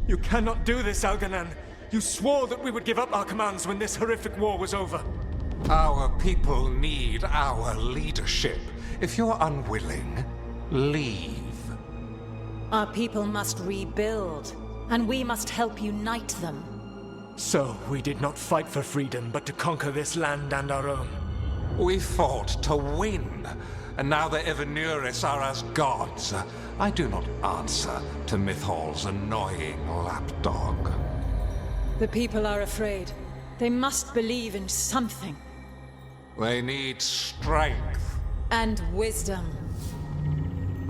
You cannot do this, Algernon. You swore that we would give up our commands when this horrific war was over. Our people need our leadership. If you're unwilling, leave. Our people must rebuild, and we must help unite them. So, we did not fight for freedom, but to conquer this land and our own. We fought to win, and now the Evanuris are as gods. I do not answer to Mythal's annoying lapdog. The people are afraid. They must believe in something. They need strength. And wisdom.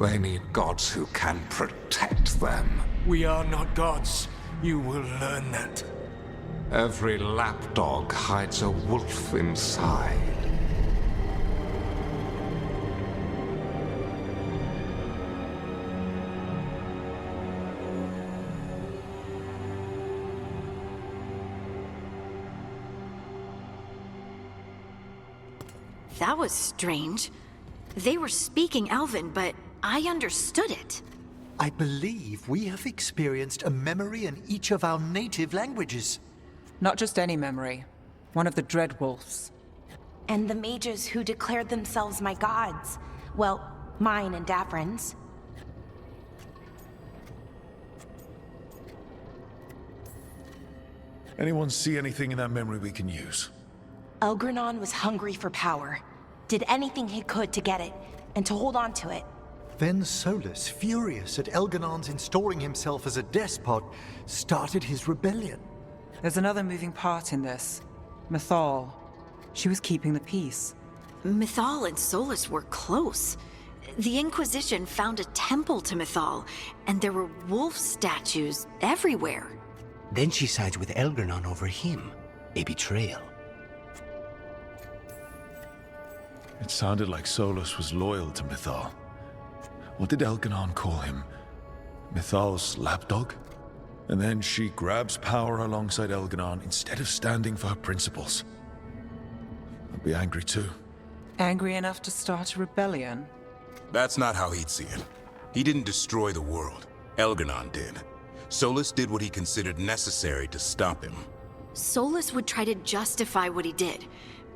They need gods who can protect them. We are not gods. You will learn that. Every lapdog hides a wolf inside. That was strange. They were speaking Elven, but I understood it. I believe we have experienced a memory in each of our native languages. Not just any memory. One of the Dread Wolves. And the mages who declared themselves my gods. Well, mine and Davrin's. Anyone see anything in that memory we can use? Elgranon was hungry for power. Did anything he could to get it, and to hold on to it. Then Solas, furious at Elganon's installing himself as a despot, started his rebellion. There's another moving part in this. Mythal. She was keeping the peace. Mythal and Solas were close. The Inquisition found a temple to Mythal, and there were wolf statues everywhere. Then she sides with Elgranon over him. A betrayal. It sounded like Solas was loyal to Mythal. What did Elganon call him? Mythal's lapdog? And then she grabs power alongside Elganon instead of standing for her principles. I'd be angry too. Angry enough to start a rebellion? That's not how he'd see it. He didn't destroy the world. Elganon did. Solas did what he considered necessary to stop him. Solas would try to justify what he did,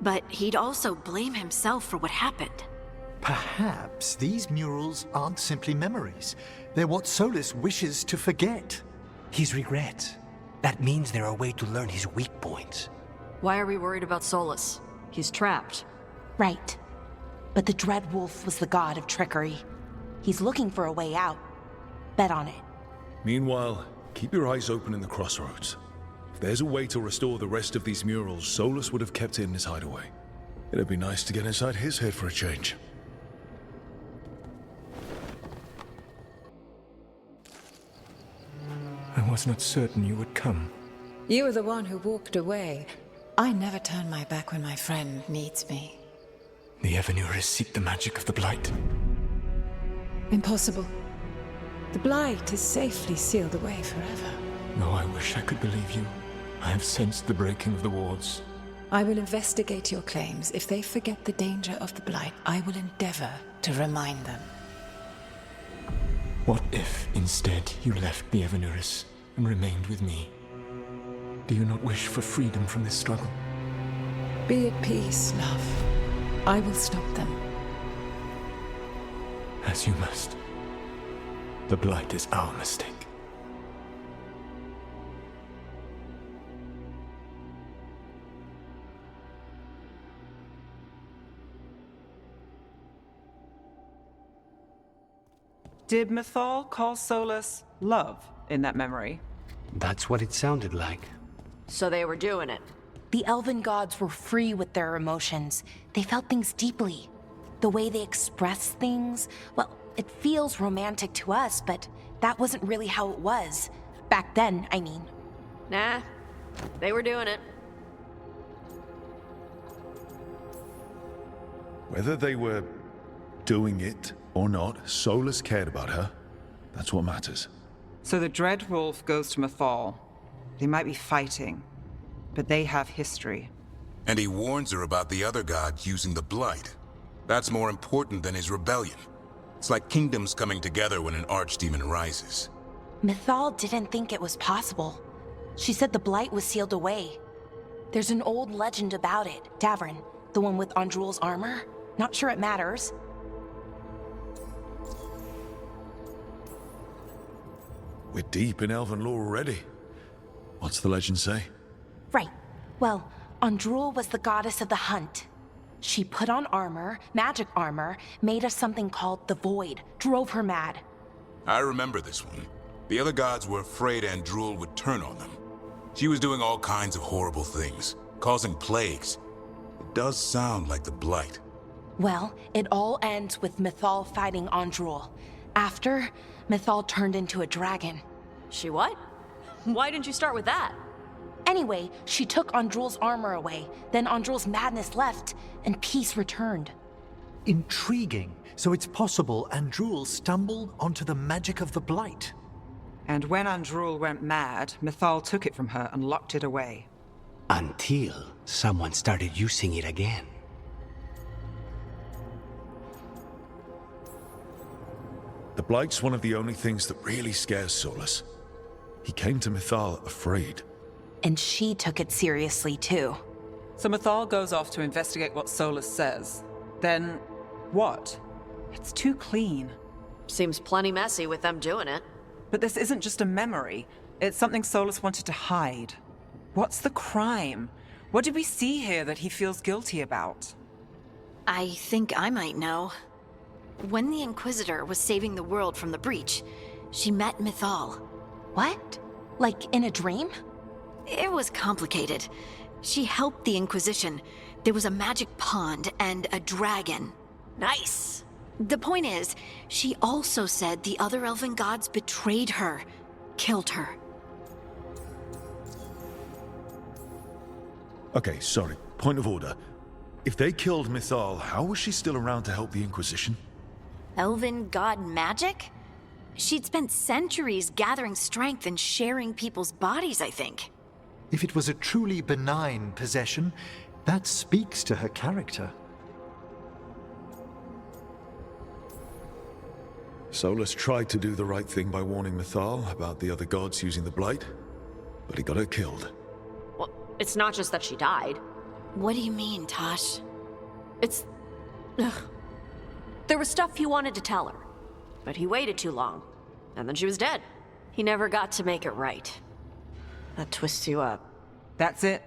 but he'd also blame himself for what happened. Perhaps these murals aren't simply memories. They're what Solas wishes to forget. His regret. That means they're a way to learn his weak points. Why are we worried about Solas? He's trapped. Right. But the Dread Wolf was the god of trickery. He's looking for a way out. Bet on it. Meanwhile, keep your eyes open in the crossroads. If there's a way to restore the rest of these murals, Solas would have kept it in his hideaway. It'd be nice to get inside his head for a change. I was not certain you would come. You were the one who walked away. I never turn my back when my friend needs me. The Evanuris seek the magic of the Blight. Impossible. The Blight is safely sealed away forever. No, I wish I could believe you. I have sensed the breaking of the wards. I will investigate your claims. If they forget the danger of the Blight, I will endeavor to remind them. What if, instead, you left the Evanuris and remained with me? Do you not wish for freedom from this struggle? Be at peace, love. I will stop them. As you must. The Blight is our mistake. Did Mythal call Solas love in that memory? That's what it sounded like. So they were doing it. The elven gods were free with their emotions. They felt things deeply. The way they expressed things, well, it feels romantic to us, but that wasn't really how it was. Back then, I mean. Nah, they were doing it. Whether they were doing it or not, Solas cared about her. That's what matters. So the Dread Wolf goes to Mythal. They might be fighting, but they have history. And he warns her about the other god using the Blight. That's more important than his rebellion. It's like kingdoms coming together when an archdemon rises. Mythal didn't think it was possible. She said the blight was sealed away. There's an old legend about it. Davrin, the one with Andrul's armor? Not sure it matters. We're deep in elven lore already. What's the legend say? Right. Well, Andrul was the goddess of the hunt. She put on armor, magic armor, made of something called the Void, drove her mad. I remember this one. The other gods were afraid Andrul would turn on them. She was doing all kinds of horrible things, causing plagues. It does sound like the Blight. Well, it all ends with Mythal fighting Andrul. After, Mythal turned into a dragon. She what? Why didn't you start with that? Anyway, she took Andrul's armor away, then Andrul's madness left, and peace returned. Intriguing. So it's possible Andrul stumbled onto the magic of the Blight. And when Andrul went mad, Mythal took it from her and locked it away. Until someone started using it again. The Blight's one of the only things that really scares Solas. He came to Mythal afraid. And she took it seriously, too. So Mythal goes off to investigate what Solas says. Then, what? It's too clean. Seems plenty messy with them doing it. But this isn't just a memory. It's something Solas wanted to hide. What's the crime? What did we see here that he feels guilty about? I think I might know. When the Inquisitor was saving the world from the breach, she met Mythal. What? Like in a dream? It was complicated. She helped the Inquisition. There was a magic pond and a dragon. Nice! The point is, she also said the other elven gods betrayed her, killed her. Okay, sorry. Point of order. If they killed Mythal, how was she still around to help the Inquisition? Elven god magic? She'd spent centuries gathering strength and sharing people's bodies, I think. If it was a truly benign possession, that speaks to her character. Solas tried to do the right thing by warning Mythal about the other gods using the Blight, but he got her killed. Well, it's not just that she died. What do you mean, Tosh? It's... Ugh. There was stuff he wanted to tell her, but he waited too long, and then she was dead. He never got to make it right. That twists you up. That's it.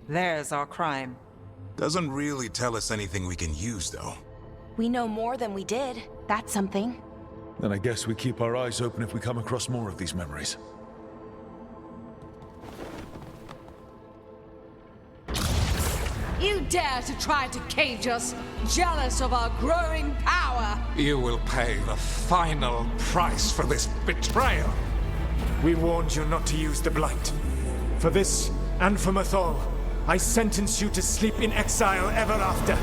There's our crime. Doesn't really tell us anything we can use, though. We know more than we did. That's something. Then I guess we keep our eyes open if we come across more of these memories. You dare to try to cage us, jealous of our growing power! You will pay the final price for this betrayal. We warned you not to use the Blight. For this, and for Mythal, I sentence you to sleep in exile ever after.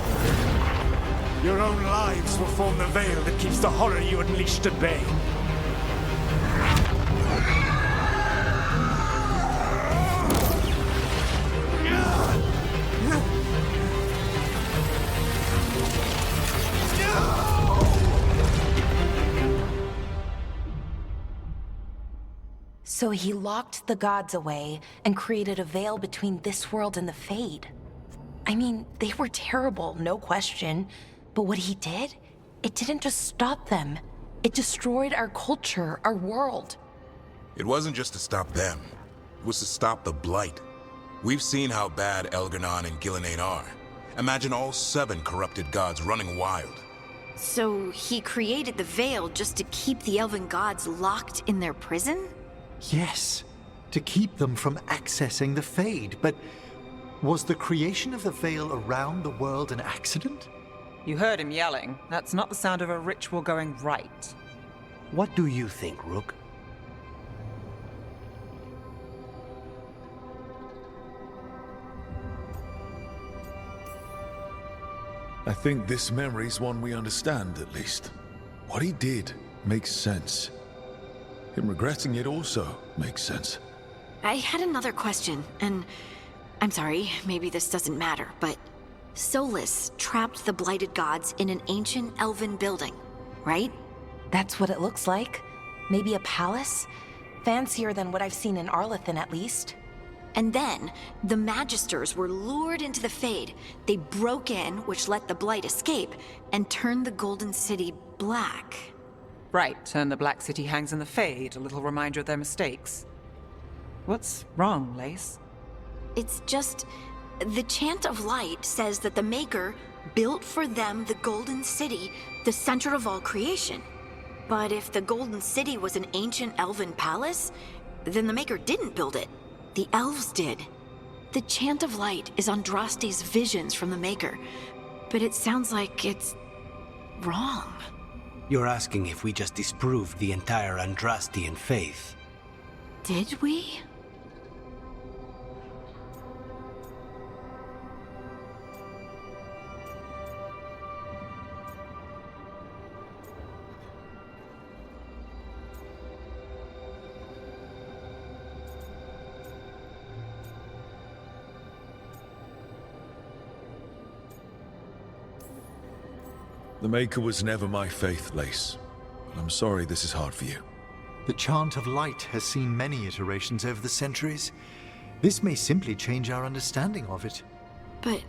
Your own lives will form the veil that keeps the horror you unleashed at bay. So he locked the gods away and created a veil between this world and the Fade. I mean, they were terrible, no question. But what he did, it didn't just stop them. It destroyed our culture, our world. It wasn't just to stop them. It was to stop the Blight. We've seen how bad Elganon and Gillenane are. Imagine all 7 corrupted gods running wild. So he created the veil just to keep the elven gods locked in their prison? Yes, to keep them from accessing the Fade. But was the creation of the veil around the world an accident? You heard him yelling. That's not the sound of a ritual going right. What do you think, Rook? I think this memory's one we understand, at least. What he did makes sense. Him regretting it also makes sense. I had another question, and I'm sorry, maybe this doesn't matter, but Solas trapped the blighted gods in an ancient elven building, right? That's what it looks like. Maybe a palace? Fancier than what I've seen in Arlethan, at least. And then, the Magisters were lured into the Fade. They broke in, which let the Blight escape, and turned the Golden City black. Right, and the Black City hangs in the Fade, a little reminder of their mistakes. What's wrong, Lace? It's just... the Chant of Light says that the Maker built for them the Golden City, the center of all creation. But if the Golden City was an ancient elven palace, then the Maker didn't build it. The elves did. The Chant of Light is Andraste's visions from the Maker, but it sounds like it's wrong. You're asking if we just disproved the entire Andrastian faith. Did we? The Maker was never my faith, Lace. I'm sorry this is hard for you. The Chant of Light has seen many iterations over the centuries. This may simply change our understanding of it. But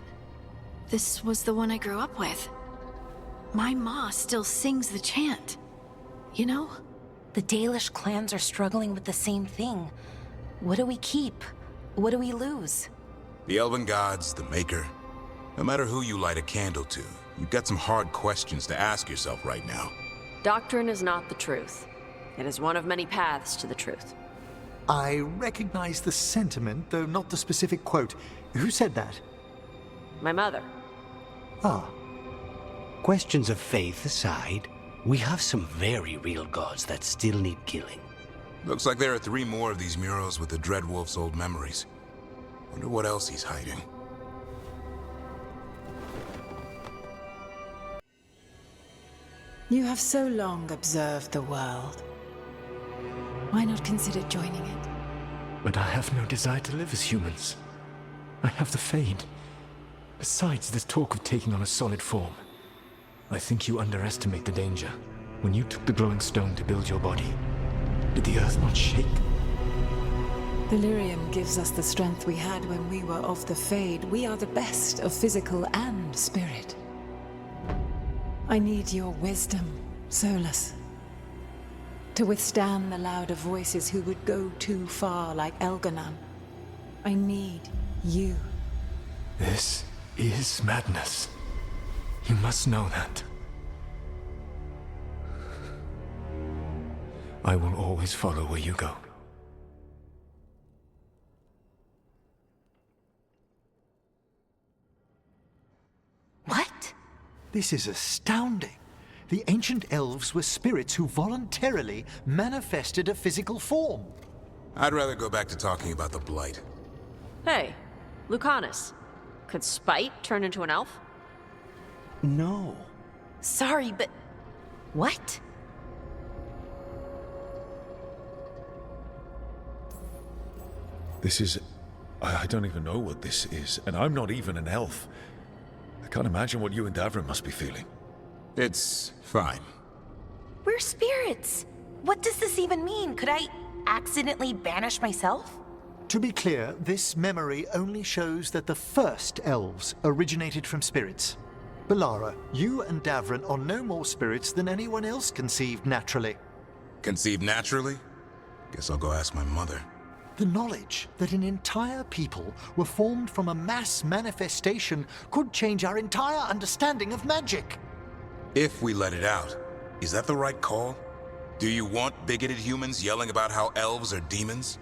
this was the one I grew up with. My ma still sings the chant. You know? The Dalish clans are struggling with the same thing. What do we keep? What do we lose? The Elven Gods, the Maker. No matter who you light a candle to, you've got some hard questions to ask yourself right now. Doctrine is not the truth. It is one of many paths to the truth. I recognize the sentiment, though not the specific quote. Who said that? My mother. Ah. Questions of faith aside, we have some very real gods that still need killing. Looks like there are 3 more of these murals with the Dreadwolf's old memories. Wonder what else he's hiding. You have so long observed the world. Why not consider joining it? But I have no desire to live as humans. I have the Fade. Besides, this talk of taking on a solid form. I think you underestimate the danger. When you took the glowing stone to build your body, did the earth not shake? Delirium gives us the strength we had when we were of the Fade. We are the best of physical and spirit. I need your wisdom, Solas. To withstand the louder voices who would go too far like Elganon. I need you. This is madness. You must know that. I will always follow where you go. What? This is astounding. The ancient elves were spirits who voluntarily manifested a physical form. I'd rather go back to talking about the Blight. Hey, Lucanus. Could spite turn into an elf? No. Sorry, but... what? This is... I don't even know what this is, and I'm not even an elf. I can't imagine what you and Davrin must be feeling. It's fine. We're spirits. What does this even mean? Could I accidentally banish myself? To be clear, this memory only shows that the first elves originated from spirits. Balara, you and Davrin are no more spirits than anyone else conceived naturally. Conceived naturally? Guess I'll go ask my mother. The knowledge that an entire people were formed from a mass manifestation could change our entire understanding of magic. If we let it out, is that the right call? Do you want bigoted humans yelling about how elves are demons?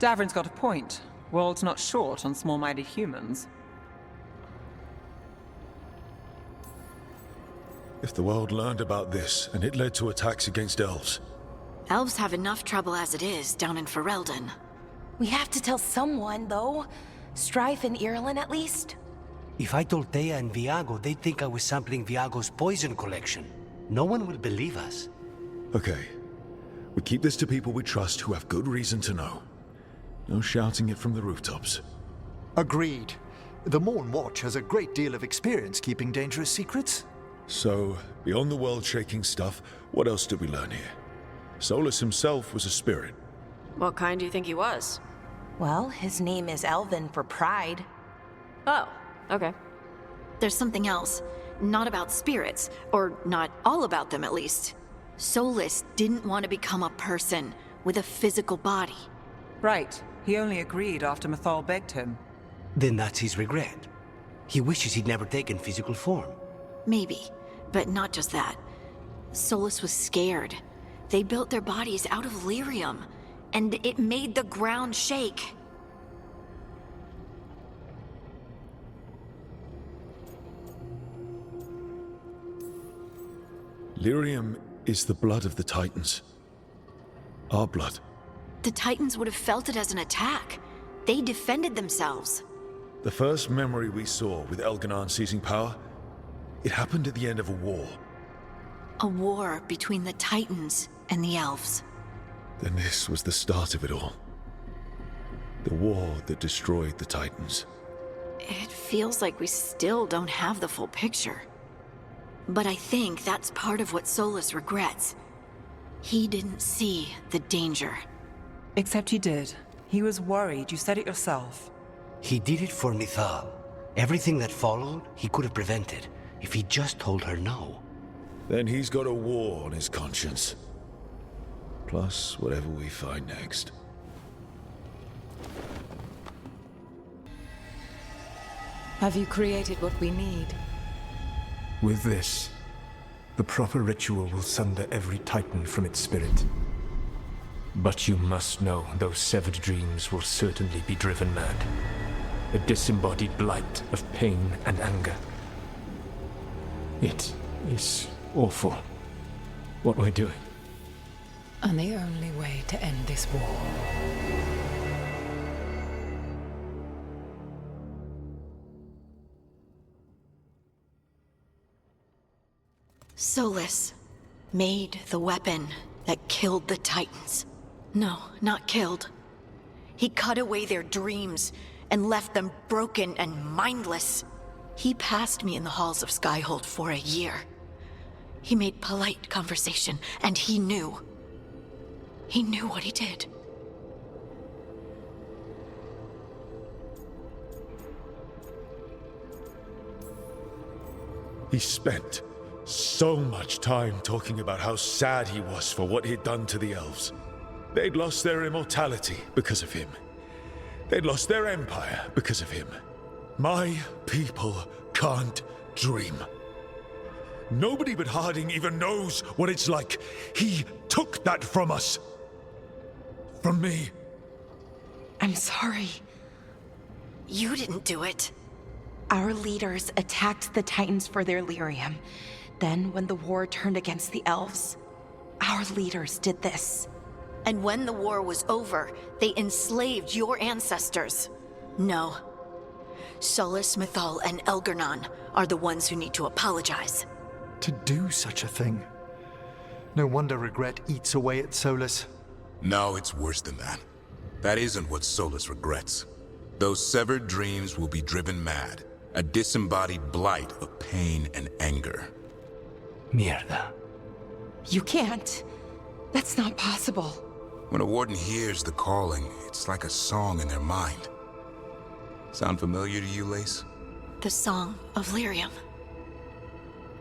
Davrin's got a point. World's not short on small-minded humans. If the world learned about this, and it led to attacks against elves... Elves have enough trouble as it is down in Ferelden. We have to tell someone, though. Strife and Irulan, at least. If I told Thea and Viago, they'd think I was sampling Viago's poison collection. No one will believe us. Okay. We keep this to people we trust who have good reason to know. No shouting it from the rooftops. Agreed. The Morn Watch has a great deal of experience keeping dangerous secrets. So, beyond the world-shaking stuff, what else did we learn here? Solas himself was a spirit. What kind do you think he was? Well, his name is Elven for pride. Oh, okay. There's something else. Not about spirits, or not all about them at least. Solas didn't want to become a person with a physical body. Right. He only agreed after Mythal begged him. Then that's his regret. He wishes he'd never taken physical form. Maybe, but not just that. Solas was scared. They built their bodies out of lyrium, and it made the ground shake. Lyrium is the blood of the Titans. Our blood. The Titans would have felt it as an attack. They defended themselves. The first memory we saw with Elganon seizing power, it happened at the end of a war. A war between the Titans and the Elves. Then this was the start of it all. The war that destroyed the Titans. It feels like we still don't have the full picture. But I think that's part of what Solas regrets. He didn't see the danger. Except he did. He was worried, you said it yourself. He did it for Mythal. Everything that followed, he could have prevented, if he just told her no. Then he's got a war on his conscience. Plus, whatever we find next. Have you created what we need? With this, the proper ritual will sunder every Titan from its spirit. But you must know those severed dreams will certainly be driven mad. A disembodied blight of pain and anger. It is awful what we're doing. And the only way to end this war. Solas made the weapon that killed the Titans. No, not killed. He cut away their dreams and left them broken and mindless. He passed me in the halls of Skyhold for a year. He made polite conversation, and he knew. He knew what he did. He spent so much time talking about how sad he was for what he'd done to the elves. They'd lost their immortality because of him. They'd lost their empire because of him. My people can't dream. Nobody but Harding even knows what it's like. He took that from us. From me. I'm sorry. You didn't do it. Our leaders attacked the Titans for their lyrium. Then, when the war turned against the elves, our leaders did this. And when the war was over, they enslaved your ancestors. No. Solas, Mythal, and Elgarnon are the ones who need to apologize. To do such a thing. No wonder regret eats away at Solas. No, it's worse than that. That isn't what Solas regrets. Those severed dreams will be driven mad. A disembodied blight of pain and anger. Mierda. You can't. That's not possible. When a warden hears the calling, it's like a song in their mind. Sound familiar to you, Lace? The song of lyrium.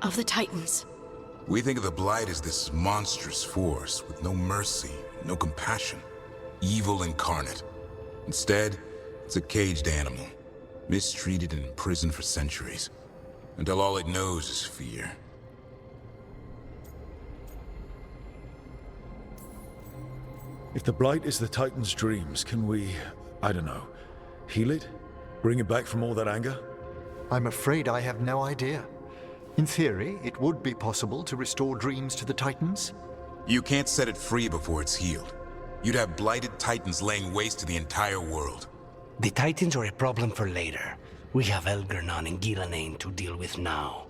Of the Titans. We think of the Blight as this monstrous force with no mercy, no compassion. Evil incarnate. Instead, it's a caged animal. Mistreated and imprisoned for centuries. Until all it knows is fear. If the Blight is the Titan's dreams, can we, I don't know, heal it? Bring it back from all that anger? I'm afraid I have no idea. In theory, it would be possible to restore dreams to the Titans. You can't set it free before it's healed. You'd have blighted Titans laying waste to the entire world. The Titans are a problem for later. We have Elgarnon and Gillanane to deal with now.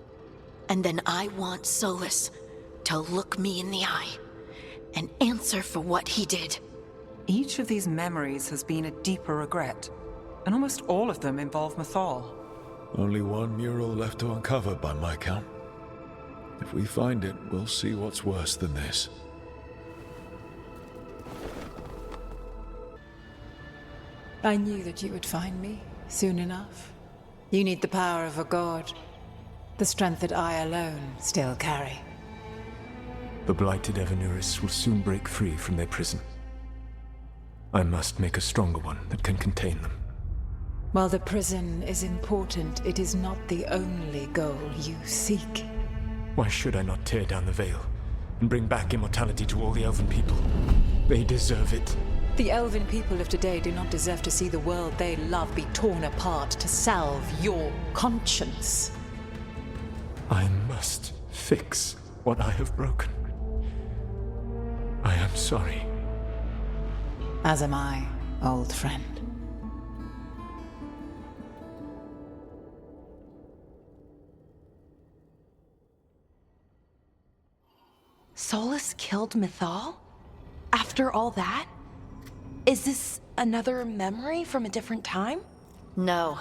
And then I want Solas to look me in the eye and answer for what he did. Each of these memories has been a deeper regret, and almost all of them involve Mythal. Only one mural left to uncover by my count. If we find it, we'll see what's worse than this. I knew that you would find me soon enough. You need the power of a god, the strength that I alone still carry. The blighted Evanuris will soon break free from their prison. I must make a stronger one that can contain them. While the prison is important, it is not the only goal you seek. Why should I not tear down the veil and bring back immortality to all the Elven people? They deserve it. The Elven people of today do not deserve to see the world they love be torn apart to salve your conscience. I must fix what I have broken. I am sorry. As am I, old friend. Solas killed Mythal? After all that? Is this another memory from a different time? No.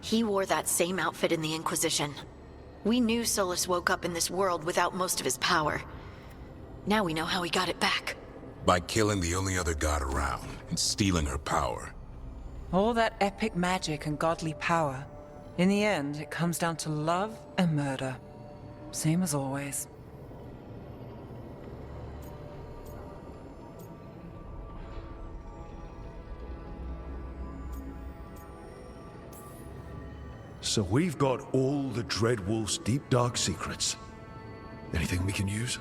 He wore that same outfit in the Inquisition. We knew Solas woke up in this world without most of his power. Now we know how he got it back. By killing the only other god around and stealing her power. All that epic magic and godly power. In the end, it comes down to love and murder. Same as always. So we've got all the Dreadwolf's deep dark secrets. Anything we can use?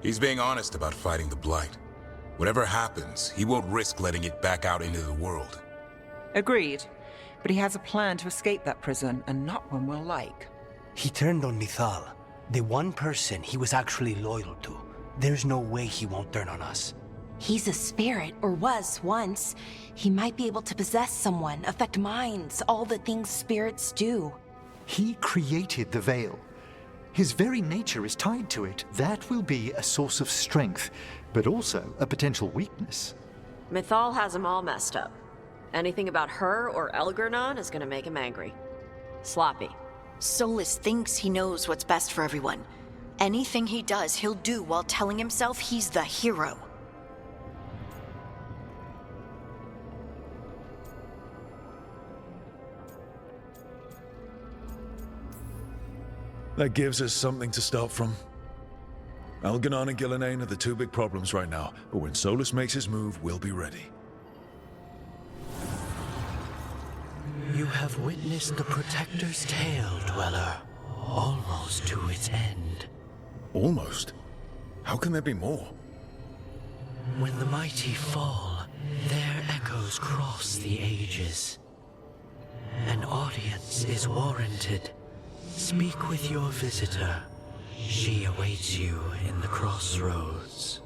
He's being honest about fighting the Blight. Whatever happens, he won't risk letting it back out into the world. Agreed. But he has a plan to escape that prison, and not one we'll like. He turned on Mythal, the one person he was actually loyal to. There's no way he won't turn on us. He's a spirit, or was once. He might be able to possess someone, affect minds, all the things spirits do. He created the veil. His very nature is tied to it. That will be a source of strength, but also a potential weakness. Mythal has him all messed up. Anything about her or Elgernon is gonna make him angry. Sloppy. Solas thinks he knows what's best for everyone. Anything he does, he'll do while telling himself he's the hero. That gives us something to start from. Elgernon and Gillenane are the two big problems right now, but when Solas makes his move, we'll be ready. You have witnessed the Protector's tale, Dweller, almost to its end. Almost? How can there be more? When the mighty fall, their echoes cross the ages. An audience is warranted. Speak with your visitor. She awaits you in the crossroads.